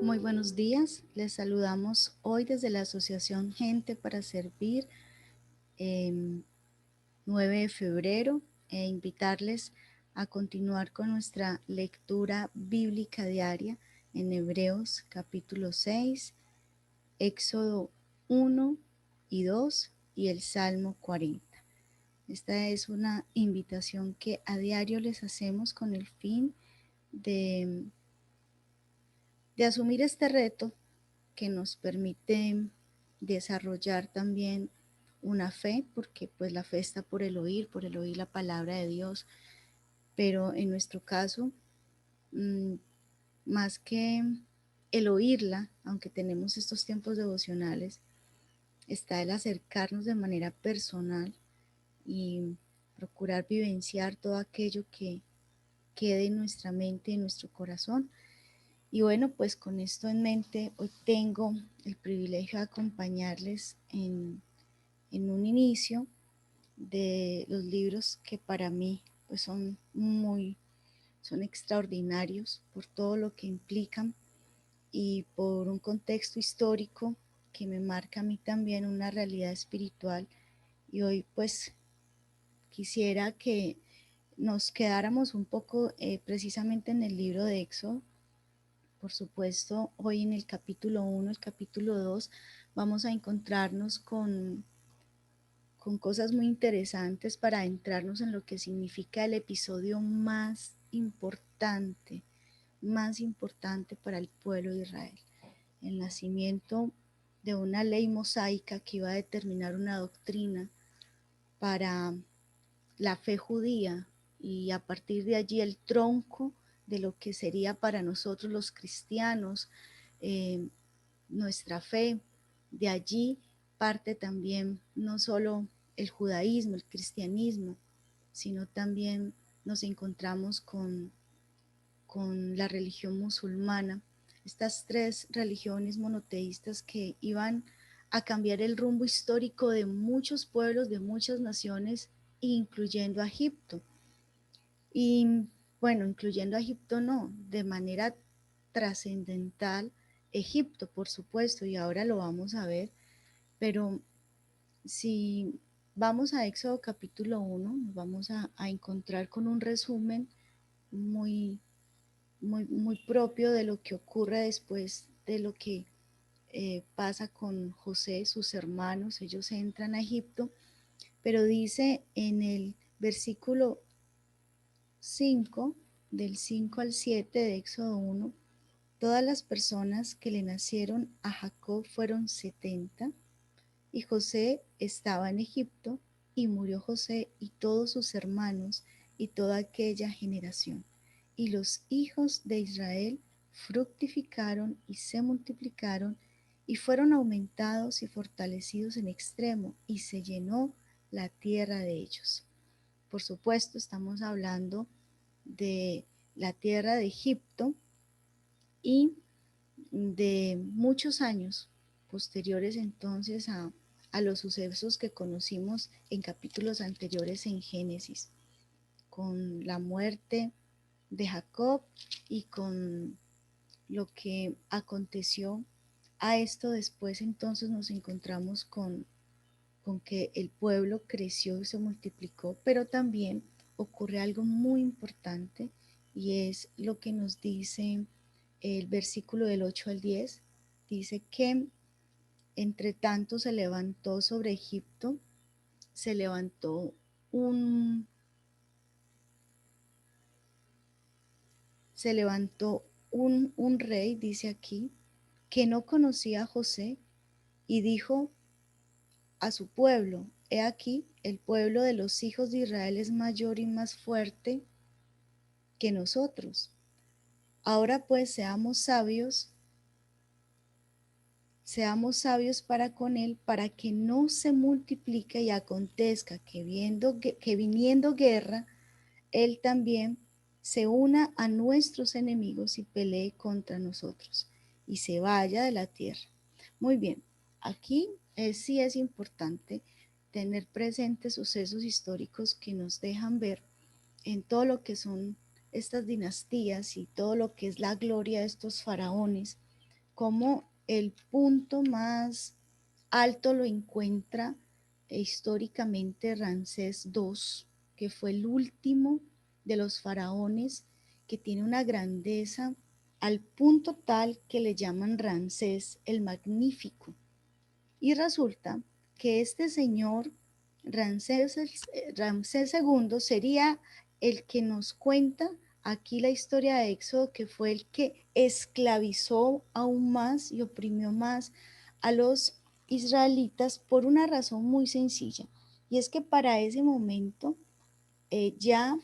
Muy buenos días, les saludamos hoy desde la Asociación Gente para Servir, em, 9 de febrero, e invitarles a continuar con nuestra lectura bíblica diaria en Hebreos capítulo 6, Éxodo 1 y 2 y el Salmo 40. Esta es una invitación que a diario les hacemos con el fin de, de asumir este reto que nos permite desarrollar también una fe, porque pues la fe está por el oír la palabra de Dios, pero en nuestro caso, mm, más que el oírla, aunque tenemos estos tiempos devocionales, está el acercarnos de manera personal y procurar vivenciar todo aquello que quede en nuestra mente, en nuestro corazón. Y bueno, pues con esto en mente, hoy tengo el privilegio de acompañarles en un inicio de los libros que para mí pues son extraordinarios por todo lo que implican y por un contexto histórico que me marca a mí también una realidad espiritual. Y hoy pues quisiera que nos quedáramos un poco precisamente en el libro de Éxodo. Por supuesto, hoy en el capítulo 1, el capítulo 2, vamos a encontrarnos con cosas muy interesantes para adentrarnos en lo que significa el episodio más importante para el pueblo de Israel. El nacimiento de una ley mosaica que iba a determinar una doctrina para la fe judía y a partir de allí el tronco de lo que sería para nosotros los cristianos eh, nuestra fe. De allí parte también no solo el judaísmo, el cristianismo, sino también nos encontramos con la religión musulmana, estas tres religiones monoteístas que iban a cambiar el rumbo histórico de muchos pueblos, de muchas naciones, incluyendo a Egipto. Y bueno, incluyendo a Egipto no, de manera trascendental, Egipto, por supuesto, y ahora lo vamos a ver, pero si vamos a Éxodo capítulo 1, nos vamos a encontrar con un resumen muy, muy propio de lo que ocurre después de lo que pasa con José, sus hermanos, ellos entran a Egipto, pero dice en el versículo 5, del 5 al 7 de Éxodo 1, todas las personas que le nacieron a Jacob fueron 70, y José estaba en Egipto, y murió José y todos sus hermanos y toda aquella generación. Y los hijos de Israel fructificaron y se multiplicaron y fueron aumentados y fortalecidos en extremo, y se llenó la tierra de ellos. Por supuesto, estamos hablando de la tierra de Egipto y de muchos años posteriores entonces a los sucesos que conocimos en capítulos anteriores en Génesis, con la muerte de Jacob y con lo que aconteció a esto después. Entonces nos encontramos con que el pueblo creció y se multiplicó, pero también ocurre algo muy importante y es lo que nos dice el versículo del 8 al 10. Dice que entre tanto sobre Egipto, se levantó un, se levantó un rey, dice aquí, que no conocía a José y dijo a su pueblo: he aquí, el pueblo de los hijos de Israel es mayor y más fuerte que nosotros. Ahora pues seamos sabios para con él, para que no se multiplique y acontezca que viniendo guerra, él también se una a nuestros enemigos y pelee contra nosotros y se vaya de la tierra. Muy bien, aquí sí es importante tener presentes sucesos históricos que nos dejan ver en todo lo que son estas dinastías y todo lo que es la gloria de estos faraones, cómo el punto más alto lo encuentra históricamente Ramsés II, que fue el último de los faraones, que tiene una grandeza al punto tal que le llaman Ramsés el Magnífico. Y resulta que este señor Ramsés II sería el que nos cuenta aquí la historia de Éxodo, que fue el que esclavizó aún más y oprimió más a los israelitas por una razón muy sencilla. Y es que para ese momento ya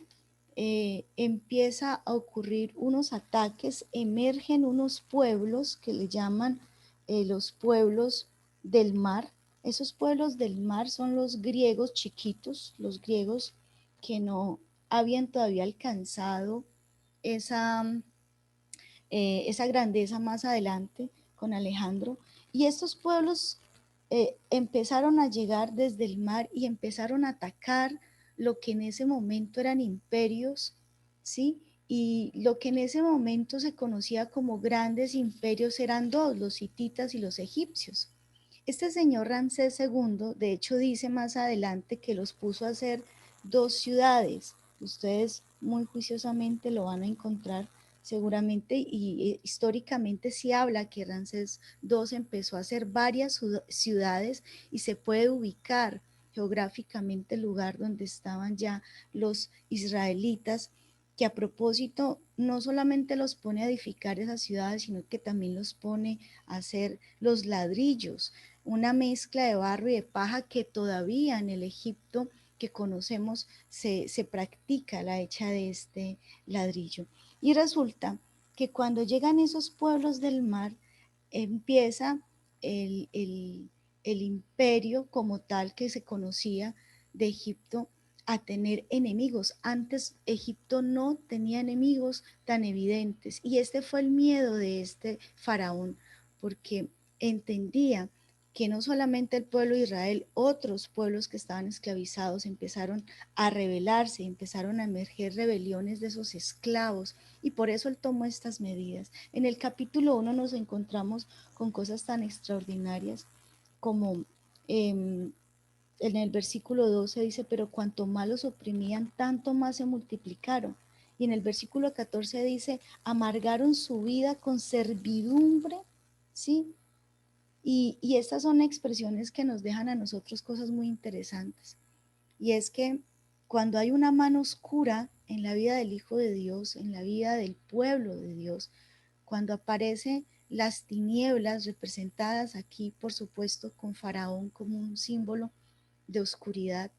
empieza a ocurrir unos ataques, emergen unos pueblos que le llaman los pueblos del mar. Esos pueblos del mar son los griegos chiquitos, los griegos que no habían todavía alcanzado esa, esa grandeza más adelante con Alejandro. Y estos pueblos empezaron a llegar desde el mar y empezaron a atacar lo que en ese momento eran imperios, ¿sí? Y lo que en ese momento se conocía como grandes imperios eran dos, los hititas y los egipcios. Este señor Ramsés II, de hecho, dice más adelante que los puso a hacer dos ciudades. Ustedes muy juiciosamente lo van a encontrar seguramente, y históricamente sí habla que Ramsés II empezó a hacer varias ciudades y se puede ubicar geográficamente el lugar donde estaban ya los israelitas, que a propósito no solamente los pone a edificar esas ciudades, sino que también los pone a hacer los ladrillos, una mezcla de barro y de paja que todavía en el Egipto que conocemos se practica la hecha de este ladrillo. Y resulta que cuando llegan esos pueblos del mar, empieza el, el, el imperio como tal que se conocía de Egipto a tener enemigos. Antes Egipto no tenía enemigos tan evidentes y este fue el miedo de este faraón, porque entendía que no solamente el pueblo de Israel, otros pueblos que estaban esclavizados empezaron a rebelarse, empezaron a emerger rebeliones de esos esclavos y por eso él tomó estas medidas. En el capítulo 1 nos encontramos con cosas tan extraordinarias como en el versículo 12 dice, pero cuanto más los oprimían, tanto más se multiplicaron. Y en el versículo 14 dice, amargaron su vida con servidumbre, ¿sí? Y estas son expresiones que nos dejan a nosotros cosas muy interesantes. Y es que cuando hay una mano oscura en la vida del Hijo de Dios, en la vida del pueblo de Dios, cuando aparecen las tinieblas representadas aquí, por supuesto, con Faraón como un símbolo de oscuridad,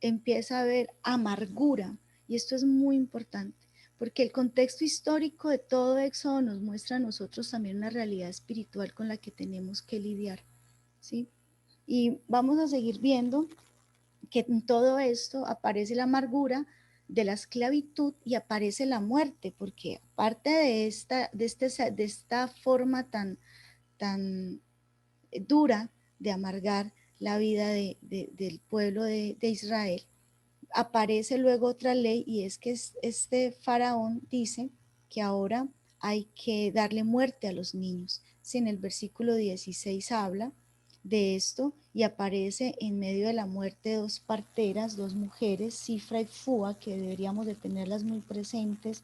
empieza a haber amargura. Y esto es muy importante, porque el contexto histórico de todo Éxodo nos muestra a nosotros también una realidad espiritual con la que tenemos que lidiar, ¿sí? Y vamos a seguir viendo que en todo esto aparece la amargura de la esclavitud y aparece la muerte, porque aparte de esta forma tan dura de amargar la vida del pueblo de Israel, aparece luego otra ley y es que este faraón dice que ahora hay que darle muerte a los niños. Si en el versículo 16 habla de esto y aparece en medio de la muerte dos parteras, dos mujeres, Cifra y Fua, que deberíamos de tenerlas muy presentes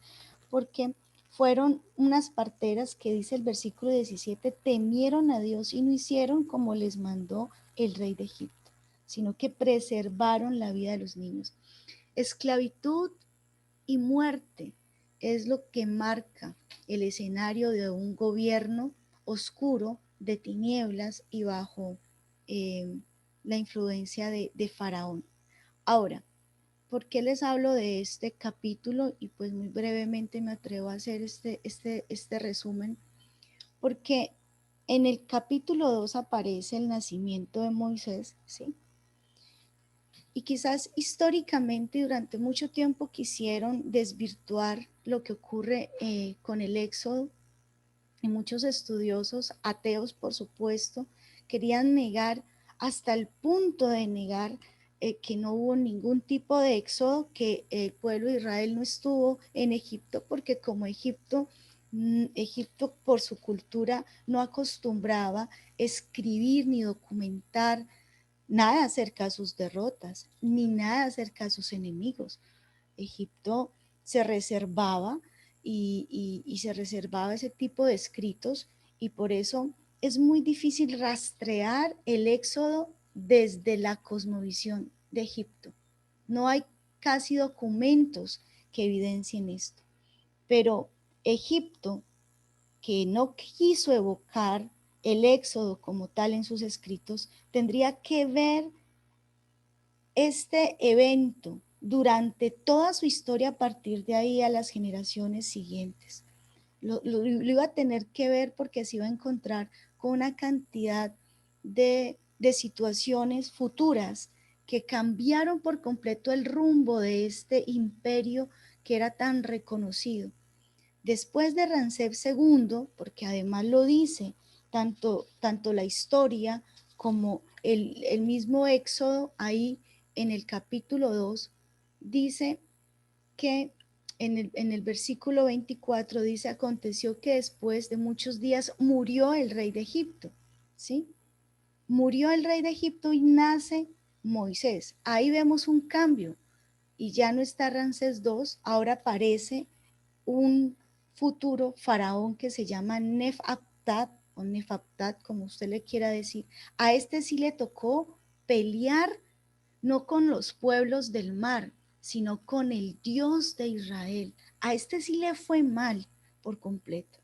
porque fueron unas parteras que dice el versículo 17, temieron a Dios y no hicieron como les mandó el rey de Egipto, sino que preservaron la vida de los niños. Esclavitud y muerte es lo que marca el escenario de un gobierno oscuro, de tinieblas y bajo la influencia de Faraón. Ahora, ¿por qué les hablo de este capítulo? Y pues muy brevemente me atrevo a hacer este resumen, porque en el capítulo 2 aparece el nacimiento de Moisés, ¿sí? Y quizás históricamente durante mucho tiempo quisieron desvirtuar lo que ocurre con el éxodo y muchos estudiosos, ateos por supuesto, querían negar hasta el punto de negar que no hubo ningún tipo de éxodo, que el pueblo de Israel no estuvo en Egipto, porque como Egipto Egipto, por su cultura, no acostumbraba escribir ni documentar nada acerca de sus derrotas, ni nada acerca de sus enemigos. Egipto se reservaba y se reservaba ese tipo de escritos, y por eso es muy difícil rastrear el éxodo desde la cosmovisión de Egipto. No hay casi documentos que evidencien esto. Pero Egipto, que no quiso evocar el éxodo como tal en sus escritos, tendría que ver este evento durante toda su historia a partir de ahí a las generaciones siguientes. Lo iba a tener que ver porque se iba a encontrar con una cantidad de situaciones futuras que cambiaron por completo el rumbo de este imperio que era tan reconocido. Después de Ramsés II, porque además lo dice tanto la historia como el mismo Éxodo, ahí en el capítulo 2, dice que en el versículo 24 dice, aconteció que después de muchos días murió el rey de Egipto, ¿sí? Murió el rey de Egipto y nace Moisés. Ahí vemos un cambio y ya no está Ramsés II, ahora aparece un futuro faraón que se llama Nefaptat o Nefaptat, como usted le quiera decir. A este sí le tocó pelear no con los pueblos del mar, sino con el Dios de Israel. A este sí le fue mal por completo,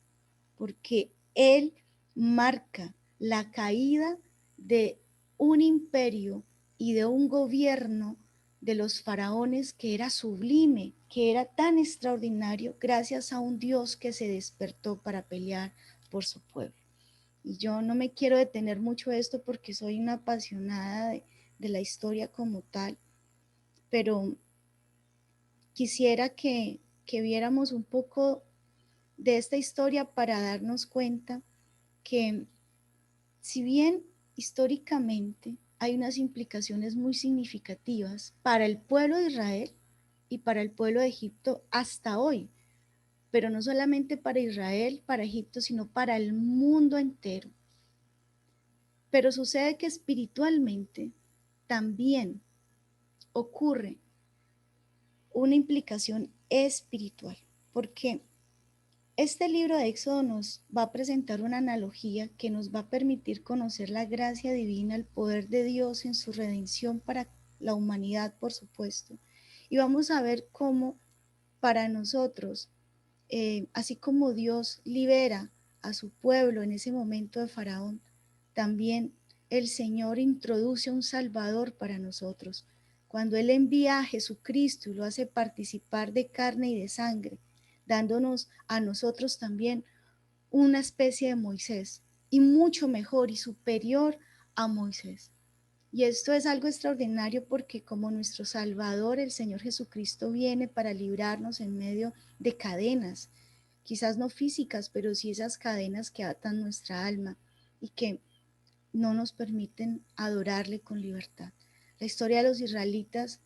porque él marca la caída de un imperio y de un gobierno de los faraones que era sublime, que era tan extraordinario gracias a un Dios que se despertó para pelear por su pueblo. Y yo no me quiero detener mucho esto porque soy una apasionada de la historia como tal, pero quisiera que viéramos un poco de esta historia para darnos cuenta que si bien históricamente hay unas implicaciones muy significativas para el pueblo de Israel y para el pueblo de Egipto hasta hoy, pero no solamente para Israel, para Egipto, sino para el mundo entero. Pero sucede que espiritualmente también ocurre una implicación espiritual, porque este libro de Éxodo nos va a presentar una analogía que nos va a permitir conocer la gracia divina, el poder de Dios en su redención para la humanidad, por supuesto. Y vamos a ver cómo para nosotros, así como Dios libera a su pueblo en ese momento de Faraón, también el Señor introduce un Salvador para nosotros. Cuando Él envía a Jesucristo y lo hace participar de carne y de sangre, dándonos a nosotros también una especie de Moisés, y mucho mejor y superior a Moisés. Y esto es algo extraordinario porque como nuestro Salvador, el Señor Jesucristo viene para librarnos en medio de cadenas, quizás no físicas, pero sí esas cadenas que atan nuestra alma y que no nos permiten adorarle con libertad. La historia de los israelitas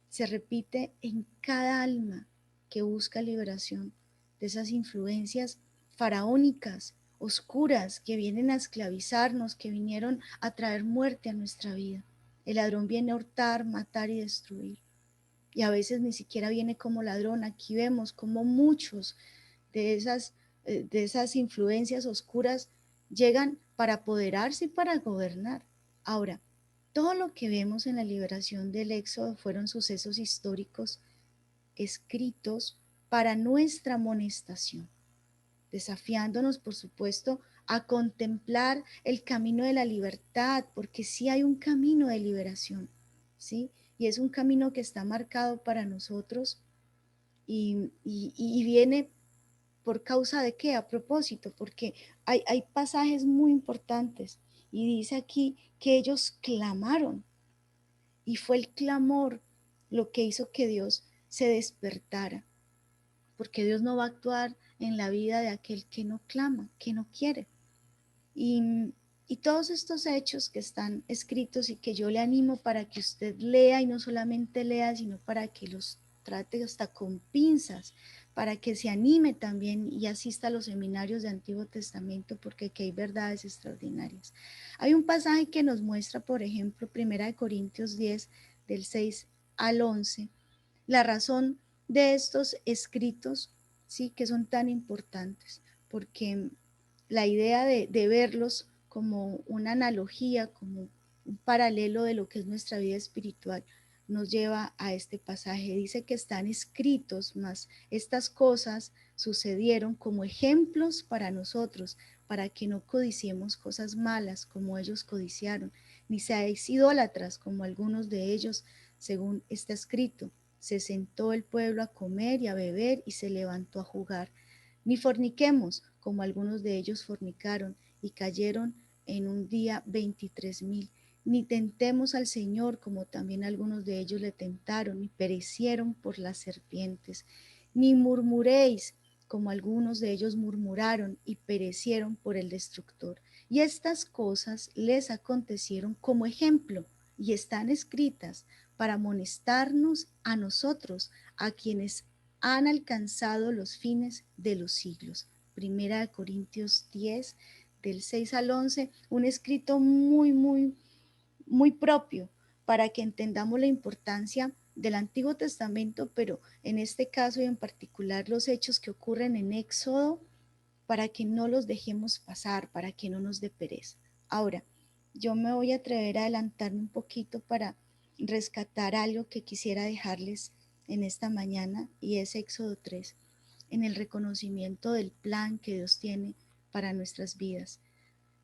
se repite en cada alma que busca liberación de esas influencias faraónicas, oscuras, que vienen a esclavizarnos, que vinieron a traer muerte a nuestra vida. El ladrón viene a hurtar, matar y destruir. Y a veces ni siquiera viene como ladrón. Aquí vemos como muchos de esas influencias oscuras llegan para apoderarse y para gobernar. Ahora, todo lo que vemos en la liberación del Éxodo fueron sucesos históricos escritos para nuestra amonestación, desafiándonos, por supuesto, a contemplar el camino de la libertad, porque sí hay un camino de liberación, ¿sí? Y es un camino que está marcado para nosotros y viene por causa de qué, a propósito, porque hay pasajes muy importantes y dice aquí que ellos clamaron y fue el clamor lo que hizo que Dios se despertara, porque Dios no va a actuar en la vida de aquel que no clama, que no quiere. Y todos estos hechos que están escritos y que yo le animo para que usted lea y no solamente lea, sino para que los trate hasta con pinzas, para que se anime también y asista a los seminarios de Antiguo Testamento, porque aquí hay verdades extraordinarias. Hay un pasaje que nos muestra, por ejemplo, 1 Corintios 10, del 6 al 11, la razón de estos escritos, sí, que son tan importantes, porque la idea de verlos como una analogía, como un paralelo de lo que es nuestra vida espiritual, nos lleva a este pasaje. Dice que están escritos, mas estas cosas sucedieron como ejemplos para nosotros, para que no codiciemos cosas malas como ellos codiciaron, ni seáis idólatras como algunos de ellos, según está escrito. Se sentó el pueblo a comer y a beber y se levantó a jugar. Ni forniquemos, como algunos de ellos fornicaron y cayeron en un día 23,000. Ni tentemos al Señor, como también algunos de ellos le tentaron y perecieron por las serpientes. Ni murmuréis, como algunos de ellos murmuraron y perecieron por el destructor. Y estas cosas les acontecieron como ejemplo y están escritas para amonestarnos a nosotros, a quienes han alcanzado los fines de los siglos. 1 Corintios 10, del 6 al 11, un escrito muy propio para que entendamos la importancia del Antiguo Testamento, pero en este caso y en particular los hechos que ocurren en Éxodo, para que no los dejemos pasar, para que no nos dé pereza. Ahora, yo me voy a atrever a adelantarme un poquito para rescatar algo que quisiera dejarles en esta mañana, y es Éxodo 3, en el reconocimiento del plan que Dios tiene para nuestras vidas.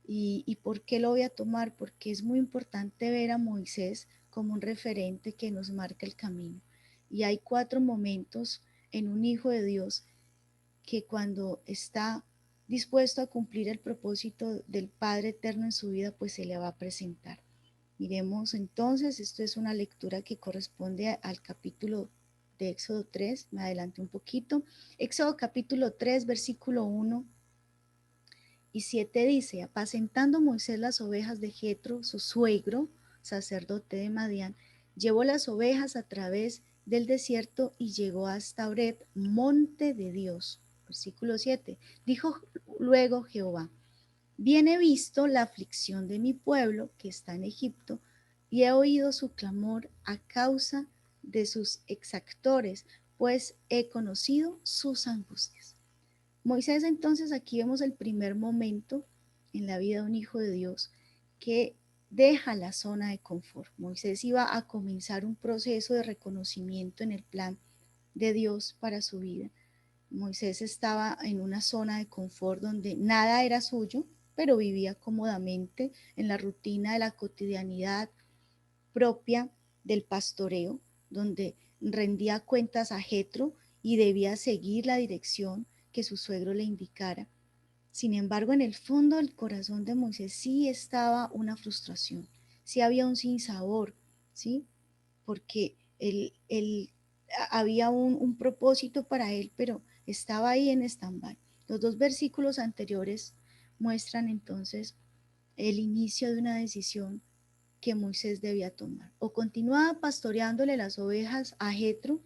¿Y por qué lo voy a tomar? Porque es muy importante ver a Moisés como un referente que nos marca el camino. Y hay 4 momentos en un hijo de Dios que cuando está dispuesto a cumplir el propósito del Padre Eterno en su vida, pues se le va a presentar. Miremos entonces, esto es una lectura que corresponde al capítulo de Éxodo 3, me adelanté un poquito. Éxodo capítulo 3, versículo 1 y 7 dice: apacentando Moisés las ovejas de Jetro, su suegro, sacerdote de Madián, llevó las ovejas a través del desierto y llegó hasta Horeb, monte de Dios. Versículo 7. Dijo luego Jehová: bien he visto la aflicción de mi pueblo que está en Egipto, y he oído su clamor a causa de sus exactores, pues he conocido sus angustias. Moisés, entonces, aquí vemos el primer momento en la vida de un hijo de Dios que deja la zona de confort. Moisés iba a comenzar un proceso de reconocimiento en el plan de Dios para su vida. Moisés estaba en una zona de confort donde nada era suyo, pero vivía cómodamente en la rutina de la cotidianidad propia del pastoreo, donde rendía cuentas a Jetro y debía seguir la dirección que su suegro le indicara. Sin embargo, en el fondo del corazón de Moisés sí estaba una frustración, sí había un sinsabor, ¿sí? Porque había un propósito para él, pero estaba ahí en stand-by. Los 2 versículos anteriores muestran entonces el inicio de una decisión que Moisés debía tomar. O continuaba pastoreándole las ovejas a Jetro,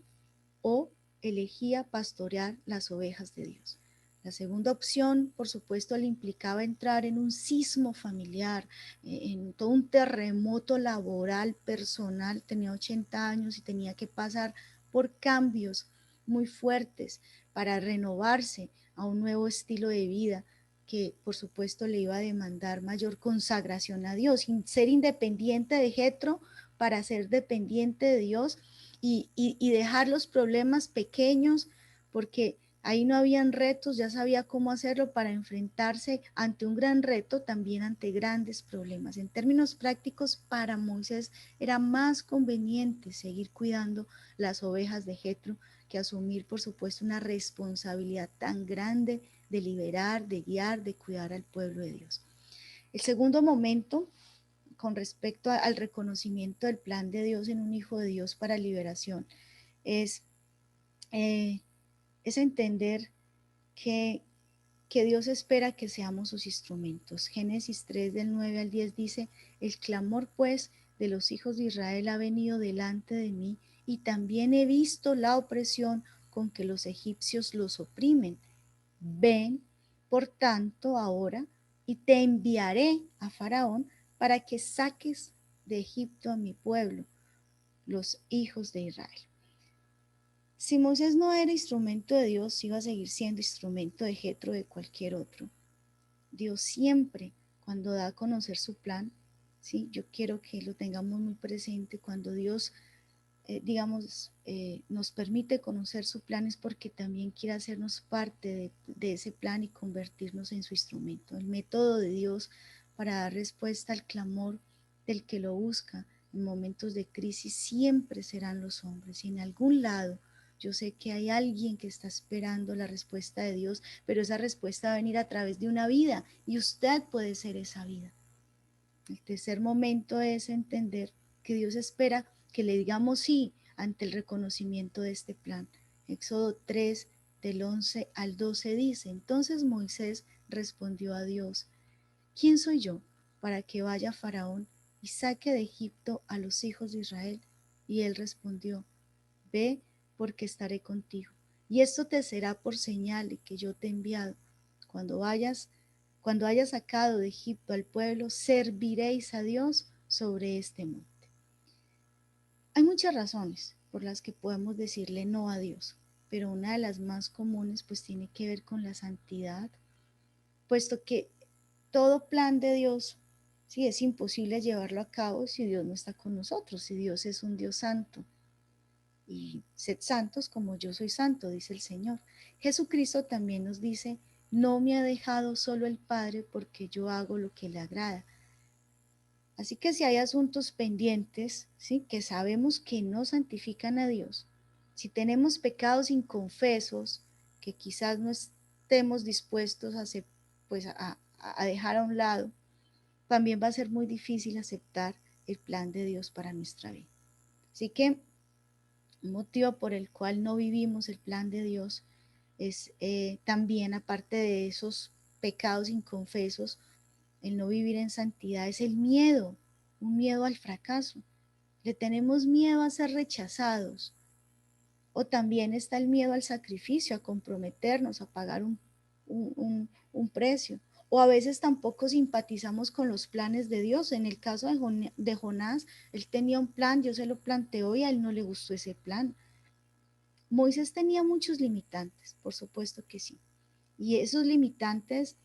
o elegía pastorear las ovejas de Dios. La segunda opción, por supuesto, le implicaba entrar en un sismo familiar, en todo un terremoto laboral, personal. Tenía 80 años y tenía que pasar por cambios muy fuertes para renovarse a un nuevo estilo de vida que por supuesto le iba a demandar mayor consagración a Dios, sin ser independiente de Jetro para ser dependiente de Dios y dejar los problemas pequeños, porque ahí no habían retos, ya sabía cómo hacerlo para enfrentarse ante un gran reto, también ante grandes problemas. En términos prácticos, para Moisés era más conveniente seguir cuidando las ovejas de Jetro que asumir, por supuesto, una responsabilidad tan grande de liberar, de guiar, de cuidar al pueblo de Dios. El segundo momento con respecto al reconocimiento del plan de Dios en un hijo de Dios para liberación es, eh, es entender que, que Dios espera que seamos sus instrumentos. Génesis 3 del 9 al 10 dice: el clamor pues de los hijos de Israel ha venido delante de mí, y también he visto la opresión con que los egipcios los oprimen. Ven, por tanto, ahora, y te enviaré a Faraón para que saques de Egipto a mi pueblo, los hijos de Israel. Si Moisés no era instrumento de Dios, iba a seguir siendo instrumento de Jetro, de cualquier otro. Dios siempre, cuando da a conocer su plan, ¿sí? Yo quiero que lo tengamos muy presente. Cuando Dios, nos permite conocer su plan, es porque también quiere hacernos parte de ese plan y convertirnos en su instrumento. El método de Dios para dar respuesta al clamor del que lo busca en momentos de crisis siempre serán los hombres. Y en algún lado yo sé que hay alguien que está esperando la respuesta de Dios, pero esa respuesta va a venir a través de una vida y usted puede ser esa vida. El tercer momento es entender que Dios espera que le digamos sí ante el reconocimiento de este plan. Éxodo 3, del 11 al 12 dice: entonces Moisés respondió a Dios: ¿quién soy yo para que vaya a Faraón y saque de Egipto a los hijos de Israel? Y él respondió: ve, porque estaré contigo. Y esto te será por señal de que yo te he enviado. Cuando hayas sacado de Egipto al pueblo, serviréis a Dios sobre este monte. Hay muchas razones por las que podemos decirle no a Dios, pero una de las más comunes pues tiene que ver con la santidad, puesto que todo plan de Dios, sí, es imposible llevarlo a cabo si Dios no está con nosotros, si Dios es un Dios santo. Y sed santos como yo soy santo, dice el Señor. Jesucristo también nos dice: no me ha dejado solo el Padre, porque yo hago lo que le agrada. Así que si hay asuntos pendientes, ¿sí?, que sabemos que no santifican a Dios, si tenemos pecados inconfesos que quizás no estemos dispuestos a dejar a un lado, también va a ser muy difícil aceptar el plan de Dios para nuestra vida. Así que un motivo por el cual no vivimos el plan de Dios es también, aparte de esos pecados inconfesos, el no vivir en santidad, es el miedo, un miedo al fracaso. Le tenemos miedo a ser rechazados. O también está el miedo al sacrificio, a comprometernos, a pagar un precio. O a veces tampoco simpatizamos con los planes de Dios. En el caso de Jonás, él tenía un plan, Dios se lo planteó y a él no le gustó ese plan. Moisés tenía muchos limitantes, por supuesto que sí. Y esos limitantes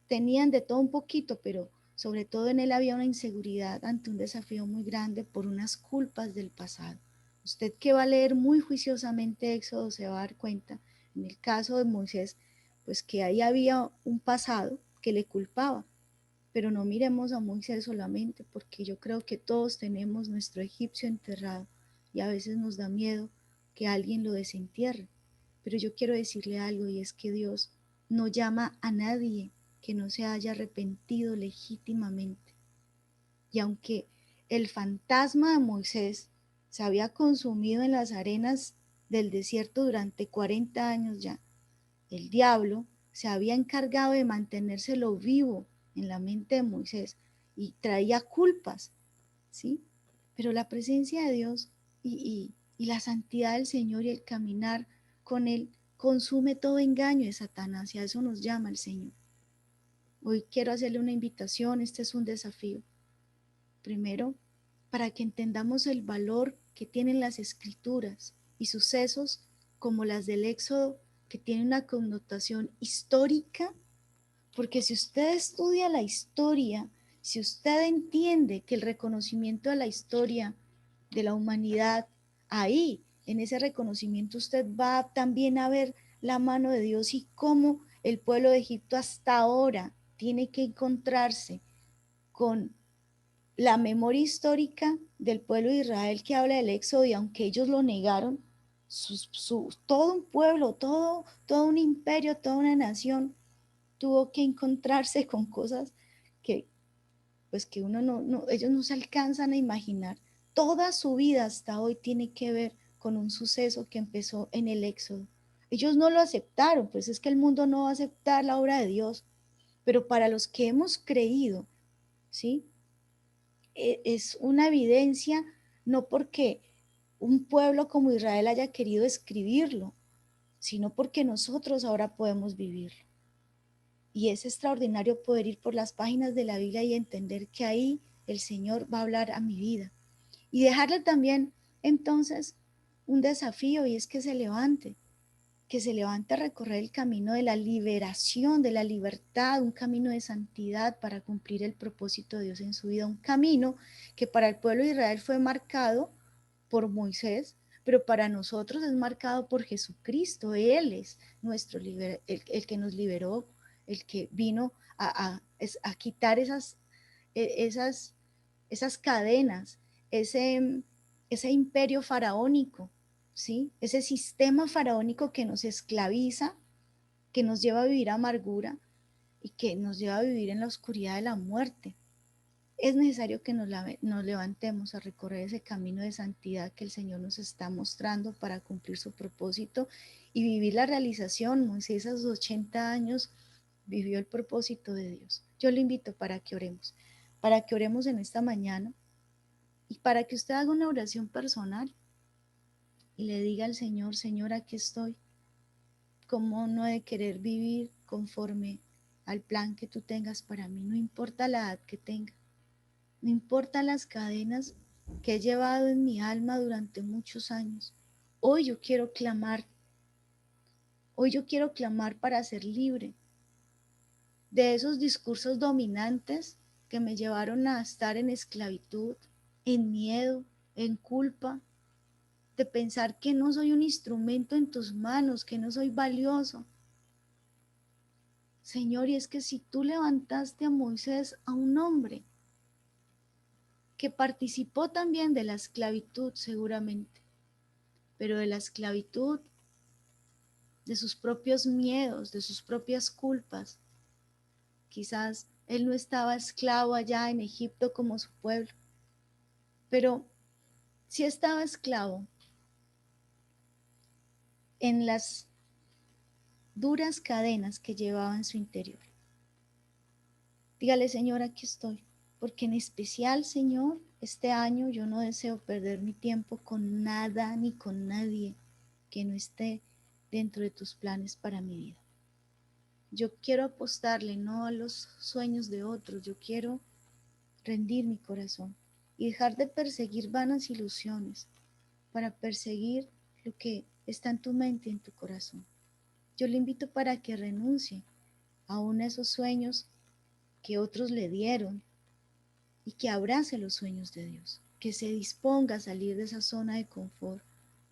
tenían de todo un poquito, pero sobre todo en él había una inseguridad ante un desafío muy grande por unas culpas del pasado. Usted que va a leer muy juiciosamente Éxodo se va a dar cuenta, en el caso de Moisés, pues que ahí había un pasado que le culpaba. Pero no miremos a Moisés solamente, porque yo creo que todos tenemos nuestro egipcio enterrado y a veces nos da miedo que alguien lo desentierre. Pero yo quiero decirle algo, y es que Dios no llama a nadie que no se haya arrepentido legítimamente. Y aunque el fantasma de Moisés se había consumido en las arenas del desierto durante 40 años ya, el diablo se había encargado de mantenérselo vivo en la mente de Moisés y traía culpas, ¿sí? Pero la presencia de Dios y la santidad del Señor y el caminar con Él consume todo engaño de Satanás, y a eso nos llama el Señor. Hoy quiero hacerle una invitación, este es un desafío. Primero, para que entendamos el valor que tienen las escrituras y sucesos como las del Éxodo, que tienen una connotación histórica, porque si usted estudia la historia, si usted entiende que el reconocimiento de la historia de la humanidad, ahí, en ese reconocimiento, usted va también a ver la mano de Dios y cómo el pueblo de Egipto hasta ahora tiene que encontrarse con la memoria histórica del pueblo de Israel que habla del éxodo, y aunque ellos lo negaron, todo un pueblo, todo un imperio, toda una nación tuvo que encontrarse con cosas que pues que ellos no se alcanzan a imaginar. Toda su vida hasta hoy tiene que ver con un suceso que empezó en el Éxodo. Ellos no lo aceptaron, pues es que el mundo no va a aceptar la obra de Dios, pero para los que hemos creído, ¿sí? Es una evidencia, no porque un pueblo como Israel haya querido escribirlo, sino porque nosotros ahora podemos vivirlo. Y es extraordinario poder ir por las páginas de la Biblia y entender que ahí el Señor va a hablar a mi vida. Y dejarle también entonces un desafío, y es que se levante a recorrer el camino de la liberación, de la libertad, un camino de santidad para cumplir el propósito de Dios en su vida, un camino que para el pueblo de Israel fue marcado por Moisés, pero para nosotros es marcado por Jesucristo. Él es nuestro el que nos liberó, el que vino a quitar esas, esas cadenas, ese, ese imperio faraónico, ¿sí? Ese sistema faraónico que nos esclaviza, que nos lleva a vivir amargura y que nos lleva a vivir en la oscuridad de la muerte. Es necesario que nos levantemos a recorrer ese camino de santidad que el Señor nos está mostrando para cumplir su propósito y vivir la realización. Moisés a sus 80 años vivió el propósito de Dios. Yo le invito para que oremos en esta mañana y para que usted haga una oración personal y le diga al Señor, Señor, aquí estoy. ¿Cómo no he de querer vivir conforme al plan que tú tengas para mí? No importa la edad que tenga. No importan las cadenas que he llevado en mi alma durante muchos años. Hoy yo quiero clamar, hoy yo quiero clamar para ser libre de esos discursos dominantes que me llevaron a estar en esclavitud, en miedo, en culpa, de pensar que no soy un instrumento en tus manos, que no soy valioso. Señor, y es que si tú levantaste a Moisés, a un hombre que participó también de la esclavitud seguramente, pero de la esclavitud, de sus propios miedos, de sus propias culpas. Quizás él no estaba esclavo allá en Egipto como su pueblo, pero sí estaba esclavo en las duras cadenas que llevaba en su interior. Dígale, Señor, aquí estoy, porque en especial, Señor, este año yo no deseo perder mi tiempo con nada ni con nadie que no esté dentro de tus planes para mi vida. Yo quiero apostarle no a los sueños de otros, yo quiero rendir mi corazón y dejar de perseguir vanas ilusiones para perseguir lo que está en tu mente y en tu corazón. Yo le invito para que renuncie aún a esos sueños que otros le dieron y que abrace los sueños de Dios, que se disponga a salir de esa zona de confort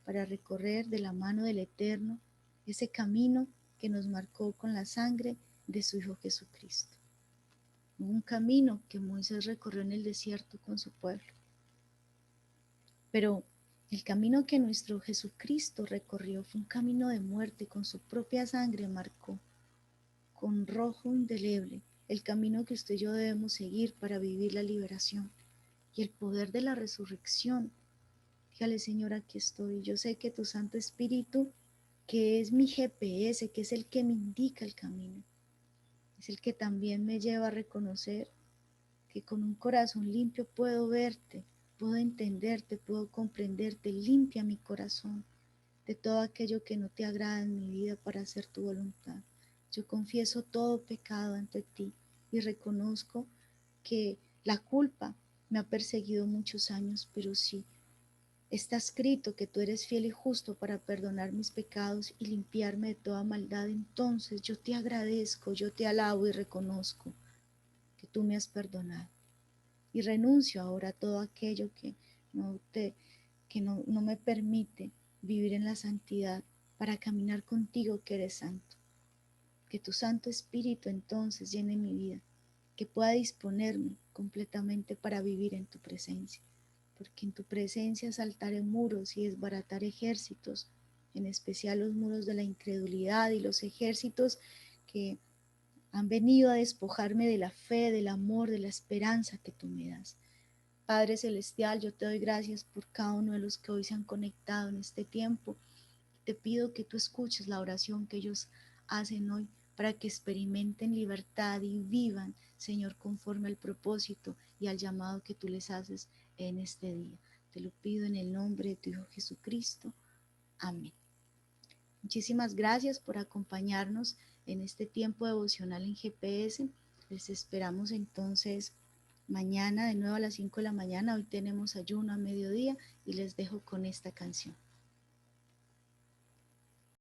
para recorrer de la mano del Eterno ese camino que nos marcó con la sangre de su Hijo Jesucristo. Un camino que Moisés recorrió en el desierto con su pueblo. Pero el camino que nuestro Jesucristo recorrió fue un camino de muerte, con su propia sangre marcó con rojo indeleble el camino que usted y yo debemos seguir para vivir la liberación y el poder de la resurrección. Dígale, Señor, aquí estoy. Yo sé que tu Santo Espíritu, que es mi GPS, que es el que me indica el camino, es el que también me lleva a reconocer que con un corazón limpio puedo verte, puedo entenderte, puedo comprenderte. Limpia mi corazón de todo aquello que no te agrada en mi vida para hacer tu voluntad. Yo confieso todo pecado ante ti y reconozco que la culpa me ha perseguido muchos años, pero sí, está escrito que tú eres fiel y justo para perdonar mis pecados y limpiarme de toda maldad. Entonces yo te agradezco, yo te alabo y reconozco que tú me has perdonado. Y renuncio ahora a todo aquello no, te, no me permite vivir en la santidad para caminar contigo que eres santo. Que tu Santo Espíritu entonces llene mi vida, que pueda disponerme completamente para vivir en tu presencia, porque en tu presencia saltaré muros y desbaratar ejércitos, en especial los muros de la incredulidad y los ejércitos que han venido a despojarme de la fe, del amor, de la esperanza que tú me das. Padre Celestial, yo te doy gracias por cada uno de los que hoy se han conectado en este tiempo. Te pido que tú escuches la oración que ellos hacen hoy para que experimenten libertad y vivan, Señor, conforme al propósito y al llamado que tú les haces en este día. Te lo pido en el nombre de tu Hijo Jesucristo. Amén. Muchísimas gracias por acompañarnos en este tiempo devocional en GPS. Les esperamos entonces mañana de nuevo a las 5 de la mañana. Hoy tenemos ayuno a mediodía y les dejo con esta canción.